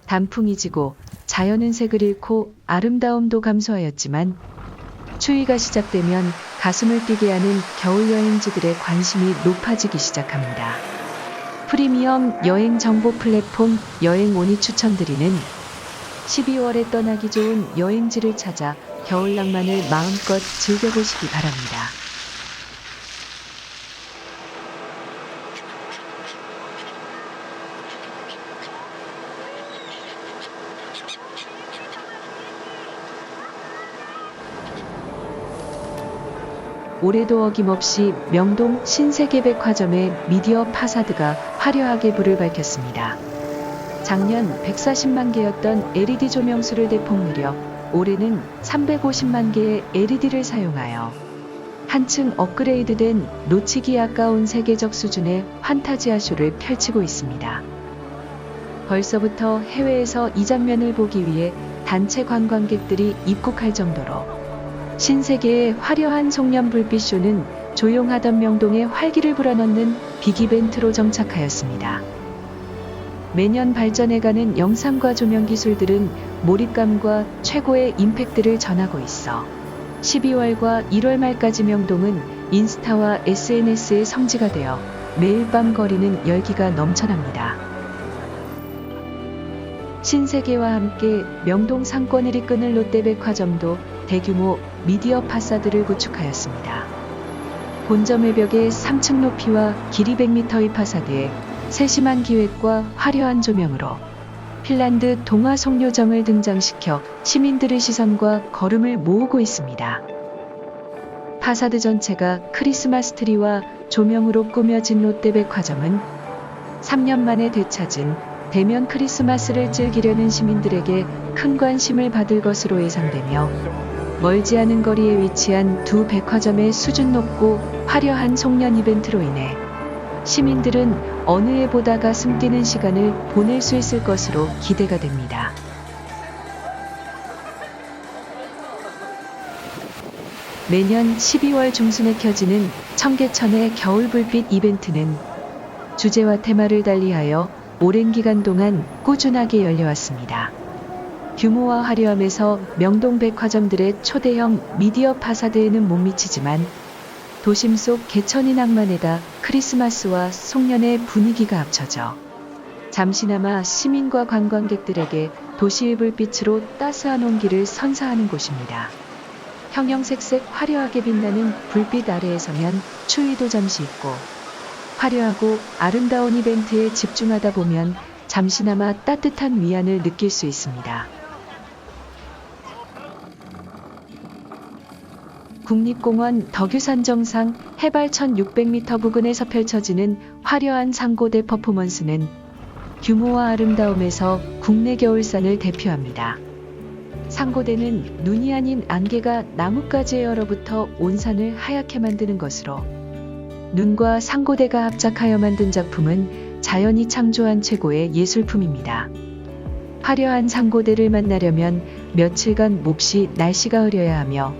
단풍이 지고 자연은 색을 잃고 아름다움도 감소하였지만 추위가 시작되면 가슴을 뛰게 하는 겨울 여행지들의 관심이 높아지기 시작합니다. 프리미엄 여행 정보 플랫폼 여행온이 추천드리는 12월에 떠나기 좋은 여행지를 찾아 겨울 낭만을 마음껏 즐겨보시기 바랍니다. 올해도 어김없이 명동 신세계백화점의 미디어 파사드가 화려하게 불을 밝혔습니다. 작년 140만 개였던 LED 조명수를 대폭 늘려 올해는 350만 개의 LED를 사용하여 한층 업그레이드된 놓치기 아까운 세계적 수준의 환타지아 쇼를 펼치고 있습니다. 벌써부터 해외에서 이 장면을 보기 위해 단체 관광객들이 입국할 정도로 신세계의 화려한 송년 불빛쇼는 조용하던 명동에 활기를 불어넣는 빅이벤트로 정착하였습니다. 매년 발전해가는 영상과 조명 기술들은 몰입감과 최고의 임팩트를 전하고 있어 12월과 1월 말까지 명동은 인스타와 SNS의 성지가 되어 매일 밤 거리는 열기가 넘쳐납니다. 신세계와 함께 명동 상권을 이끄는 롯데백화점도 대규모 미디어 파사드를 구축하였습니다. 본점의 벽에 3층 높이와 길이 100m의 파사드에 세심한 기획과 화려한 조명으로 핀란드 동화 송요정을 등장시켜 시민들의 시선과 걸음을 모으고 있습니다. 파사드 전체가 크리스마스 트리와 조명으로 꾸며진 롯데백화점은 3년 만에 되찾은 대면 크리스마스를 즐기려는 시민들에게 큰 관심을 받을 것으로 예상되며 멀지 않은 거리에 위치한 두 백화점의 수준 높고 화려한 송년 이벤트로 인해 시민들은 어느 해보다 가슴 뛰는 시간을 보낼 수 있을 것으로 기대가 됩니다. 매년 12월 중순에 켜지는 청계천의 겨울불빛 이벤트는 주제와 테마를 달리하여 오랜 기간 동안 꾸준하게 열려왔습니다. 규모와 화려함에서 명동 백화점들의 초대형 미디어 파사드에는 못 미치지만 도심 속 개천이 낭만에다 크리스마스와 송년의 분위기가 합쳐져 잠시나마 시민과 관광객들에게 도시의 불빛으로 따스한 온기를 선사하는 곳입니다. 형형색색 화려하게 빛나는 불빛 아래에 서면 추위도 잠시 잊고 화려하고 아름다운 이벤트에 집중하다 보면 잠시나마 따뜻한 위안을 느낄 수 있습니다. 국립공원 덕유산 정상 해발 1600m 부근에서 펼쳐지는 화려한 상고대 퍼포먼스는 규모와 아름다움에서 국내 겨울산을 대표합니다. 상고대는 눈이 아닌 안개가 나뭇가지에 얼어붙어 온 산을 하얗게 만드는 것으로 눈과 상고대가 합작하여 만든 작품은 자연이 창조한 최고의 예술품입니다. 화려한 상고대를 만나려면 며칠간 몹시 날씨가 흐려야 하며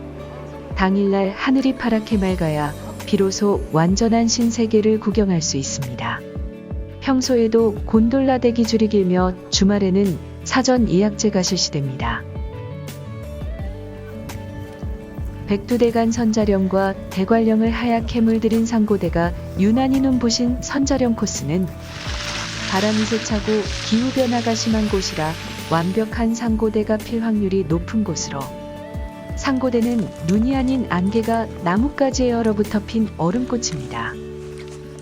당일날 하늘이 파랗게 맑아야 비로소 완전한 신세계를 구경할 수 있습니다. 평소에도 곤돌라 대기 줄이 길며 주말에는 사전 예약제가 실시됩니다. 백두대간 선자령과 대관령을 하얗게 물들인 상고대가 유난히 눈부신 선자령 코스는 바람이 세차고 기후변화가 심한 곳이라 완벽한 상고대가 필 확률이 높은 곳으로 상고대는 눈이 아닌 안개가 나뭇가지에 얼어붙어 핀 얼음꽃입니다.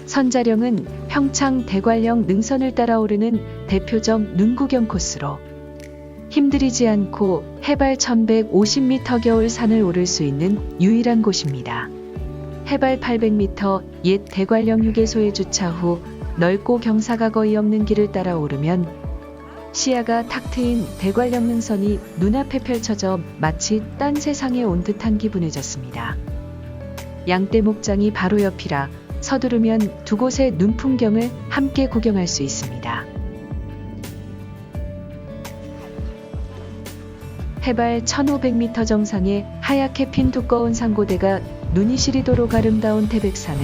선자령은 평창 대관령 능선을 따라 오르는 대표적 눈구경 코스로 힘들이지 않고 해발 1150m 겨울 산을 오를 수 있는 유일한 곳입니다. 해발 800m 옛 대관령 휴게소에 주차 후 넓고 경사가 거의 없는 길을 따라 오르면 시야가 탁 트인 대관령 능선이 눈앞에 펼쳐져 마치 딴 세상에 온 듯한 기분을 줬습니다. 양떼 목장이 바로 옆이라 서두르면 두 곳의 눈 풍경을 함께 구경할 수 있습니다. 해발 1500m 정상에 하얗게 핀 두꺼운 상고대가 눈이 시리도록 아름다운 태백산은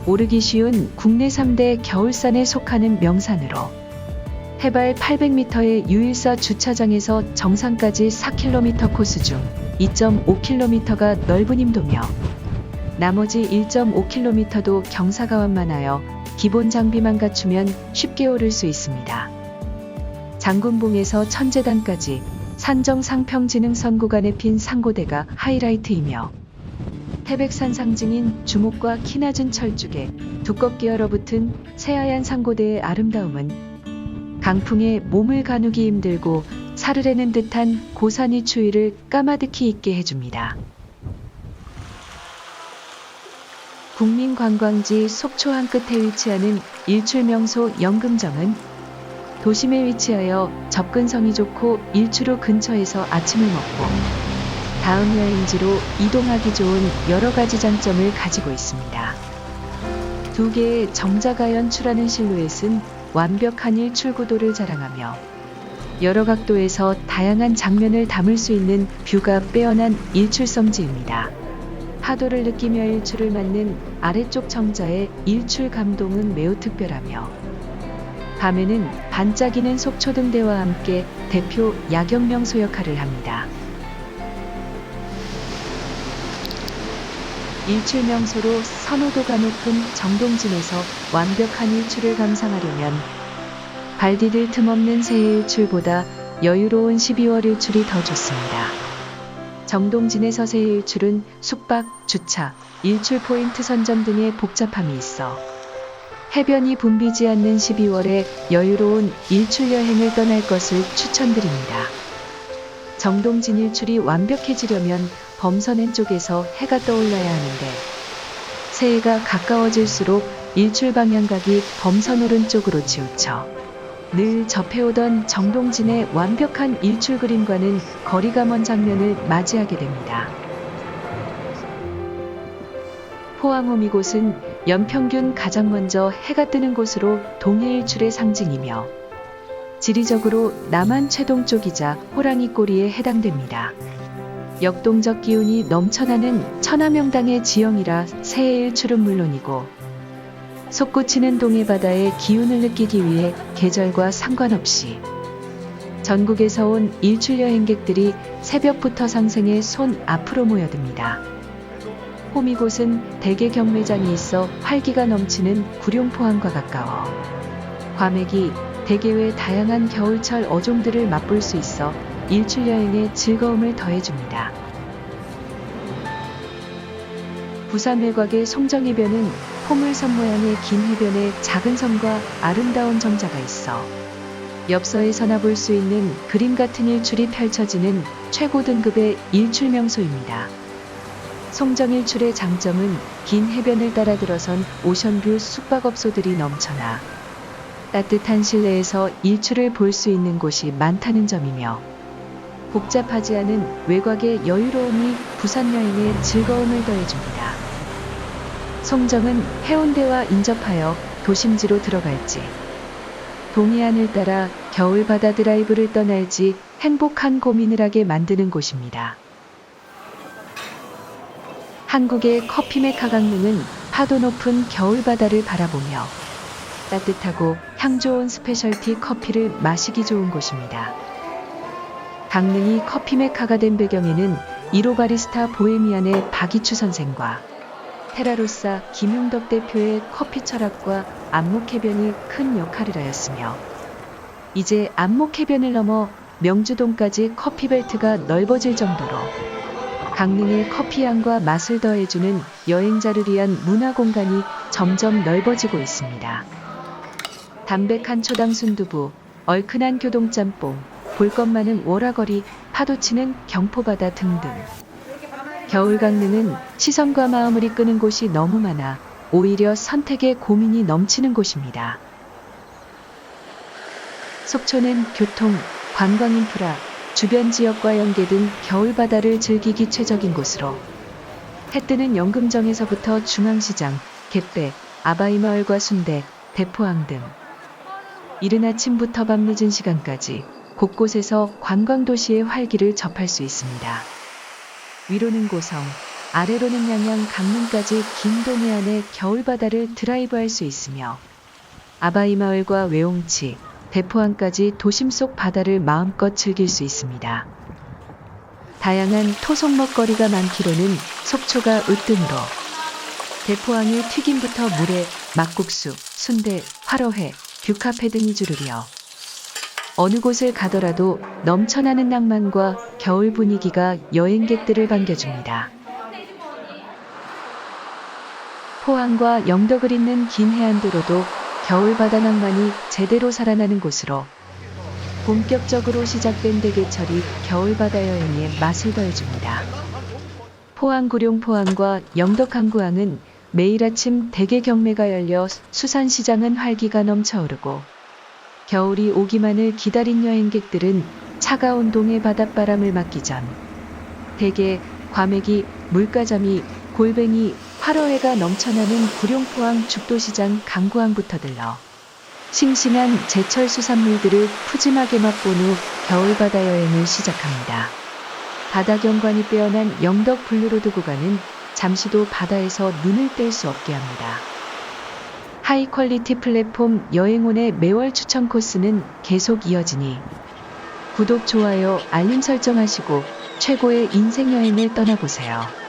오르기 쉬운 국내 3대 겨울산에 속하는 명산으로 해발 800m의 유일사 주차장에서 정상까지 4km 코스 중 2.5km가 넓은 임도며 나머지 1.5km도 경사가완만 하여 기본 장비만 갖추면 쉽게 오를 수 있습니다. 장군봉에서 천재단까지 산정상평지능선 구간에 핀 상고대가 하이라이트이며 태백산 상징인 주목과 키 낮은 철쭉에 두껍게 얼어붙은 새하얀 상고대의 아름다움은 강풍에 몸을 가누기 힘들고 사르르는 듯한 고산의 추위를 까마득히 잊게 해줍니다. 국민관광지 속초 한 끝에 위치하는 일출명소 영금정은 도심에 위치하여 접근성이 좋고 일출 후 근처에서 아침을 먹고 다음 여행지로 이동하기 좋은 여러 가지 장점을 가지고 있습니다. 두 개의 정자가 연출하는 실루엣은 완벽한 일출 구도를 자랑하며 여러 각도에서 다양한 장면을 담을 수 있는 뷰가 빼어난 일출성지입니다. 파도를 느끼며 일출을 맞는 아래쪽 정자의 일출 감동은 매우 특별하며 밤에는 반짝이는 속초등대와 함께 대표 야경 명소 역할을 합니다. 일출 명소로 선호도가 높은 정동진에서 완벽한 일출을 감상하려면 발 디딜 틈 없는 새해 일출보다 여유로운 12월 일출이 더 좋습니다. 정동진에서 새해 일출은 숙박, 주차, 일출 포인트 선점 등의 복잡함이 있어 해변이 붐비지 않는 12월에 여유로운 일출 여행을 떠날 것을 추천드립니다. 정동진 일출이 완벽해지려면 범선행 쪽에서 해가 떠올라야 하는데 새해가 가까워질수록 일출 방향각이 범선 오른쪽으로 치우쳐 늘 접해오던 정동진의 완벽한 일출 그림과는 거리가 먼 장면을 맞이하게 됩니다. 포항홈 이곳은 연평균 가장 먼저 해가 뜨는 곳으로 동해 일출의 상징이며 지리적으로 남한 최동쪽이자 호랑이 꼬리에 해당됩니다. 역동적 기운이 넘쳐나는 천하명당의 지형이라 새해 일출은 물론이고 솟구치는 동해바다의 기운을 느끼기 위해 계절과 상관없이 전국에서 온 일출 여행객들이 새벽부터 상생해 손 앞으로 모여듭니다. 홈 이곳은 대게 경매장이 있어 활기가 넘치는 구룡포항과 가까워 과메기, 대게 외 다양한 겨울철 어종들을 맛볼 수 있어 일출 여행의 즐거움을 더해줍니다. 부산 외곽의 송정해변은 포물섬 모양의 긴 해변에 작은 섬과 아름다운 정자가 있어 엽서에서나 볼 수 있는 그림 같은 일출이 펼쳐지는 최고 등급의 일출 명소입니다. 송정일출의 장점은 긴 해변을 따라 들어선 오션뷰 숙박업소들이 넘쳐나 따뜻한 실내에서 일출을 볼 수 있는 곳이 많다는 점이며 복잡하지 않은 외곽의 여유로움이 부산 여행의 즐거움을 더해줍니다. 송정은 해운대와 인접하여 도심지로 들어갈지 동해안을 따라 겨울 바다 드라이브를 떠날지 행복한 고민을 하게 만드는 곳입니다. 한국의 커피 메카 강릉은 파도 높은 겨울 바다를 바라보며 따뜻하고 향 좋은 스페셜티 커피를 마시기 좋은 곳입니다. 강릉이 커피 메카가 된 배경에는 1호 바리스타 보헤미안의 박이추 선생과 테라로사 김용덕 대표의 커피 철학과 안목해변이 큰 역할을 하였으며 이제 안목해변을 넘어 명주동까지 커피벨트가 넓어질 정도로 강릉의 커피향과 맛을 더해주는 여행자를 위한 문화공간이 점점 넓어지고 있습니다. 담백한 초당 순두부, 얼큰한 교동짬뽕, 볼 것 많은 월화거리, 파도치는 경포바다 등등. 겨울 강릉은 시선과 마음을 이끄는 곳이 너무 많아 오히려 선택에 고민이 넘치는 곳입니다. 속초는 교통, 관광 인프라, 주변 지역과 연계 등 겨울 바다를 즐기기 최적인 곳으로 해 뜨는 영금정에서부터 중앙시장, 갯배, 아바이마을과 순대, 대포항 등 이른 아침부터 밤늦은 시간까지 곳곳에서 관광도시의 활기를 접할 수 있습니다. 위로는 고성, 아래로는 양양 강릉까지 긴 동해안의 겨울바다를 드라이브할 수 있으며 아바이마을과 외홍치, 대포항까지 도심 속 바다를 마음껏 즐길 수 있습니다. 다양한 토속 먹거리가 많기로는 속초가 으뜸으로 대포항의 튀김부터 물회, 막국수, 순대, 화로회, 뷰카페 등이 주르리어 어느 곳을 가더라도 넘쳐나는 낭만과 겨울 분위기가 여행객들을 반겨줍니다. 포항과 영덕을 잇는 긴 해안도로도 겨울바다 낭만이 제대로 살아나는 곳으로 본격적으로 시작된 대게철이 겨울바다 여행에 맛을 더해줍니다. 포항구룡 포항과 영덕 항구항은 매일 아침 대게 경매가 열려 수산시장은 활기가 넘쳐오르고 겨울이 오기만을 기다린 여행객들은 차가운 동해 바닷바람을 맞기 전 대게, 과메기, 물가자미, 골뱅이, 화로회가 넘쳐나는 구룡포항 죽도시장 강구항부터 들러 싱싱한 제철 수산물들을 푸짐하게 맛본 후 겨울바다 여행을 시작합니다. 바다 경관이 빼어난 영덕 블루로드 구간은 잠시도 바다에서 눈을 뗄 수 없게 합니다. 하이 퀄리티 플랫폼 여행온의 매월 추천 코스는 계속 이어지니 구독, 좋아요, 알림 설정하시고 최고의 인생 여행을 떠나보세요.